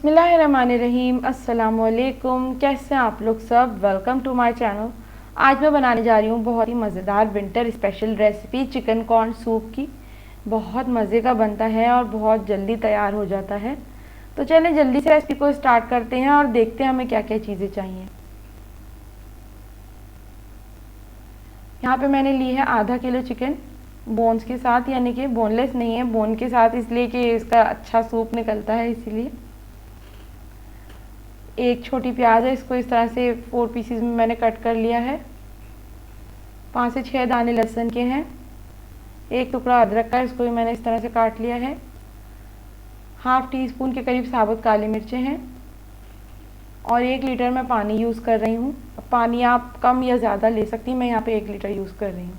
बिस्मिल्लाहिर्रहमानिर्रहीम। अस्सलाम वालेकुम। कैसे हैं आप लोग सब? Welcome to my channel. आज मैं बनाने जा रही हूँ बहुत ही मज़ेदार winter special recipe chicken corn soup की। बहुत मज़े का बनता है और बहुत जल्दी तैयार हो जाता है। तो चलें जल्दी से रेसिपी को स्टार्ट करते हैं और देखते हैं हमें क्या क्या चीज़ें चाहिए। यहाँ पे मैंने ली है आधा किलो चिकन बोन्स के साथ, यानी कि बोनलेस नहीं है, बोन के साथ, इसलिए कि इसका अच्छा सूप निकलता है इसीलिए। एक छोटी प्याज है, इसको इस तरह से 4 पीसेस में मैंने कट कर लिया है। 5 से 6 दाने लहसुन के हैं। एक टुकड़ा अदरक का, इसको भी मैंने इस तरह से काट लिया है। हाफ टी स्पून के करीब साबुत काली मिर्चें हैं और 1 लीटर मैं पानी यूज़ कर रही हूँ। पानी आप कम या ज़्यादा ले सकती हैं, मैं यहाँ पे 1 लीटर यूज़ कर रही हूँ।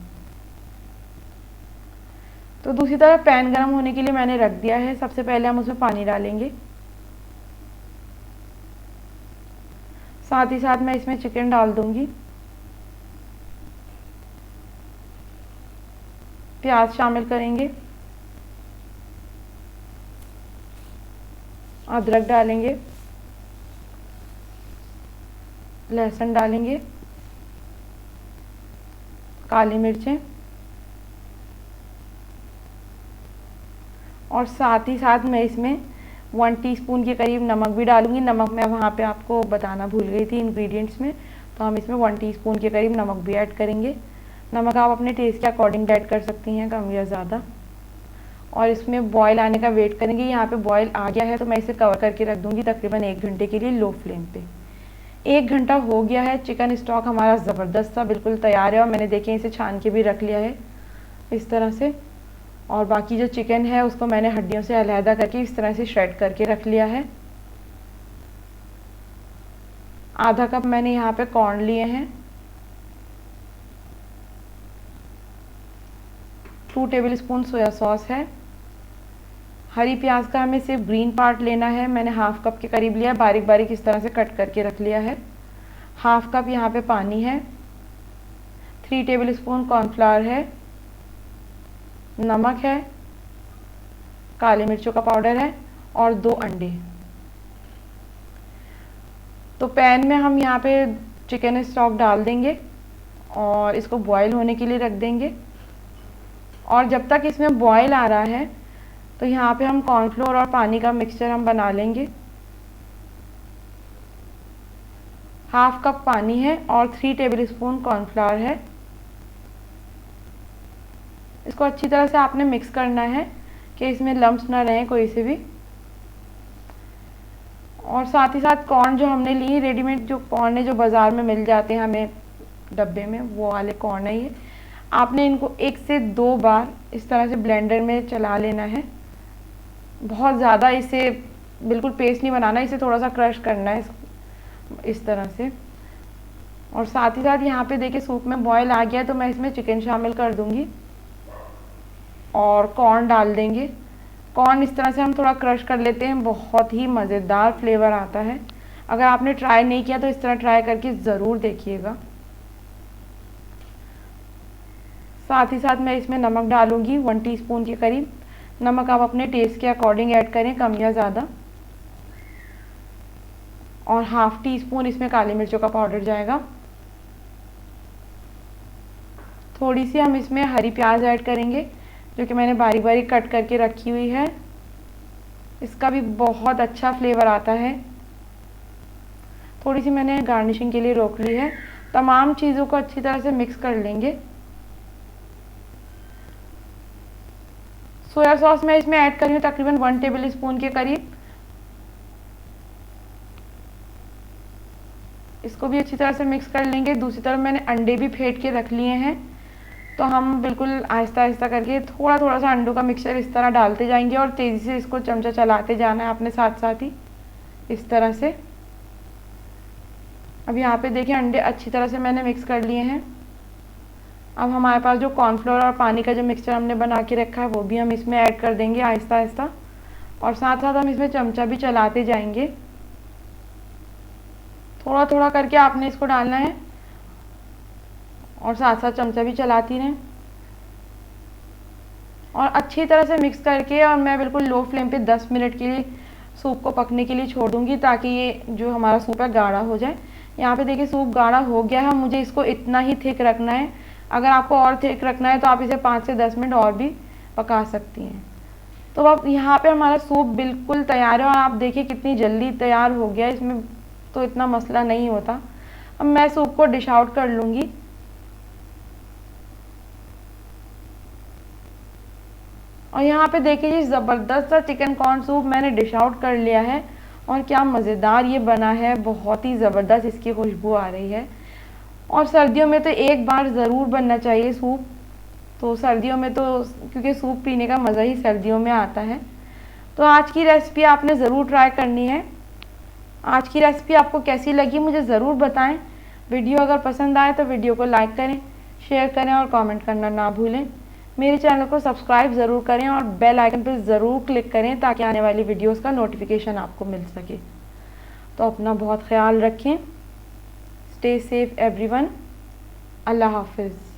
तो दूसरी तरफ पैन गर्म होने के लिए मैंने रख दिया है। सबसे पहले हम उसमें पानी डालेंगे, साथ ही साथ मैं इसमें चिकन डाल दूंगी। प्याज शामिल करेंगे, अदरक डालेंगे, लहसुन डालेंगे, काली मिर्चें और साथ ही साथ मैं इसमें 1 टीस्पून के करीब नमक भी डालूंगी। नमक मैं वहाँ पे आपको बताना भूल गई थी इंग्रेडिएंट्स में, तो हम इसमें 1 टीस्पून के करीब नमक भी ऐड करेंगे। नमक आप अपने टेस्ट के अकॉर्डिंग ऐड कर सकती हैं, कम या ज़्यादा। और इसमें बॉयल आने का वेट करेंगे। यहाँ पे बॉयल आ गया है तो मैं इसे कवर करके रख दूँगी तकरीबन 1 घंटे के लिए लो फ्लेम पे। 1 घंटा हो गया है। चिकन स्टॉक हमारा ज़बरदस्त सा बिल्कुल तैयार है और मैंने देखें इसे छान के भी रख लिया है इस तरह से। और बाकी जो चिकन है उसको मैंने हड्डियों से अलहदा करके इस तरह से श्रेड करके रख लिया है। आधा कप मैंने यहाँ पे कॉर्न लिए हैं। 2 टेबलस्पून सोया सॉस है। हरी प्याज का हमें सिर्फ ग्रीन पार्ट लेना है। मैंने हाफ कप के करीब लिया, बारीक बारीक इस तरह से कट करके रख लिया है। हाफ कप यहाँ पे पानी है। 3 टेबलस्पून कॉर्नफ्लावर है। नमक है, काली मिर्चों का पाउडर है और 2 अंडे। तो पैन में हम यहाँ पे चिकन स्टॉक डाल देंगे और इसको बॉईल होने के लिए रख देंगे। और जब तक इसमें बॉईल आ रहा है तो यहाँ पे हम कॉर्नफ्लोर और पानी का मिक्सचर हम बना लेंगे। हाफ कप पानी है और 3 टेबलस्पून कॉर्नफ्लावर है। इसको अच्छी तरह से आपने मिक्स करना है कि इसमें लम्प्स ना रहें कोई से भी। और साथ ही साथ कॉर्न जो हमने ली, रेडीमेड जो कॉर्न है जो बाज़ार में मिल जाते हैं हमें डब्बे में, वो वाले कॉर्न है ये। आपने इनको 1 से 2 बार इस तरह से ब्लेंडर में चला लेना है। बहुत ज़्यादा इसे बिल्कुल पेस्ट नहीं बनाना, इसे थोड़ा सा क्रश करना है इस तरह से। और साथ ही साथ यहाँ पे देखिए सूप में बॉयल आ गया है तो मैं इसमें चिकन शामिल कर दूँगी और कॉर्न डाल देंगे। कॉर्न इस तरह से हम थोड़ा क्रश कर लेते हैं, बहुत ही मज़ेदार फ्लेवर आता है। अगर आपने ट्राई नहीं किया तो इस तरह ट्राई करके ज़रूर देखिएगा। साथ ही साथ मैं इसमें नमक डालूंगी 1 टीस्पून के करीब। नमक आप अपने टेस्ट के अकॉर्डिंग ऐड करें, कम या ज़्यादा। और हाफ टी स्पून इसमें काली मिर्चों का पाउडर जाएगा। थोड़ी सी हम इसमें हरी प्याज ऐड करेंगे जो कि मैंने बारीक बारीक कट करके रखी हुई है। इसका भी बहुत अच्छा फ्लेवर आता है। थोड़ी सी मैंने गार्निशिंग के लिए रोक ली है। तमाम चीज़ों को अच्छी तरह से मिक्स कर लेंगे। सोया सॉस मैं इसमें ऐड कर रही हूँ तकरीबन 1 टेबलस्पून के करीब। इसको भी अच्छी तरह से मिक्स कर लेंगे। दूसरी तरफ मैंने अंडे भी फेंट के रख लिए हैं, तो हम बिल्कुल आहिस्ता आहिस्ता करके थोड़ा थोड़ा सा अंडों का मिक्सचर इस तरह डालते जाएंगे और तेज़ी से इसको चमचा चलाते जाना है अपने साथ साथ ही इस तरह से। अब यहाँ पे देखिए अंडे अच्छी तरह से मैंने मिक्स कर लिए हैं। अब हमारे पास जो कॉर्नफ्लोर और पानी का जो मिक्सचर हमने बना के रखा है वो भी हम इसमें ऐड कर देंगे आहिस्ता आहिस्ता। और साथ साथ हम इसमें चमचा भी चलाते जाएंगे। थोड़ा थोड़ा करके आपने इसको डालना है और साथ साथ चमचा भी चलाती रहें और अच्छी तरह से मिक्स करके। और मैं बिल्कुल लो फ्लेम पे 10 मिनट के लिए सूप को पकने के लिए छोड़ दूँगी ताकि ये जो हमारा सूप है गाढ़ा हो जाए। यहाँ पे देखिए सूप गाढ़ा हो गया है, मुझे इसको इतना ही थिक रखना है। अगर आपको और थिक रखना है तो आप इसे 5 से 10 मिनट और भी पका सकती हैं। तो अब यहाँ पे हमारा सूप बिल्कुल तैयार है और आप देखिए कितनी जल्दी तैयार हो गया, इसमें तो इतना मसला नहीं होता। अब मैं सूप को डिश आउट कर लूँगी। और यहाँ पे देखिए जी ज़बरदस्त सा चिकन कॉर्न सूप मैंने डिश आउट कर लिया है और क्या मज़ेदार ये बना है, बहुत ही ज़बरदस्त इसकी खुशबू आ रही है। और सर्दियों में तो एक बार ज़रूर बनना चाहिए सूप। तो सर्दियों में तो क्योंकि सूप पीने का मज़ा ही सर्दियों में आता है। तो आज की रेसिपी आपने ज़रूर ट्राई करनी है। आज की रेसिपी आपको कैसी लगी मुझे ज़रूर बताएं। वीडियो अगर पसंद आए तो वीडियो को लाइक करें, शेयर करें और कमेंट करना ना भूलें। मेरे चैनल को सब्सक्राइब ज़रूर करें और बेल आइकन पर ज़रूर क्लिक करें ताकि आने वाली वीडियोस का नोटिफिकेशन आपको मिल सके। तो अपना बहुत ख्याल रखें। Stay safe everyone. अल्लाह हाफिज़।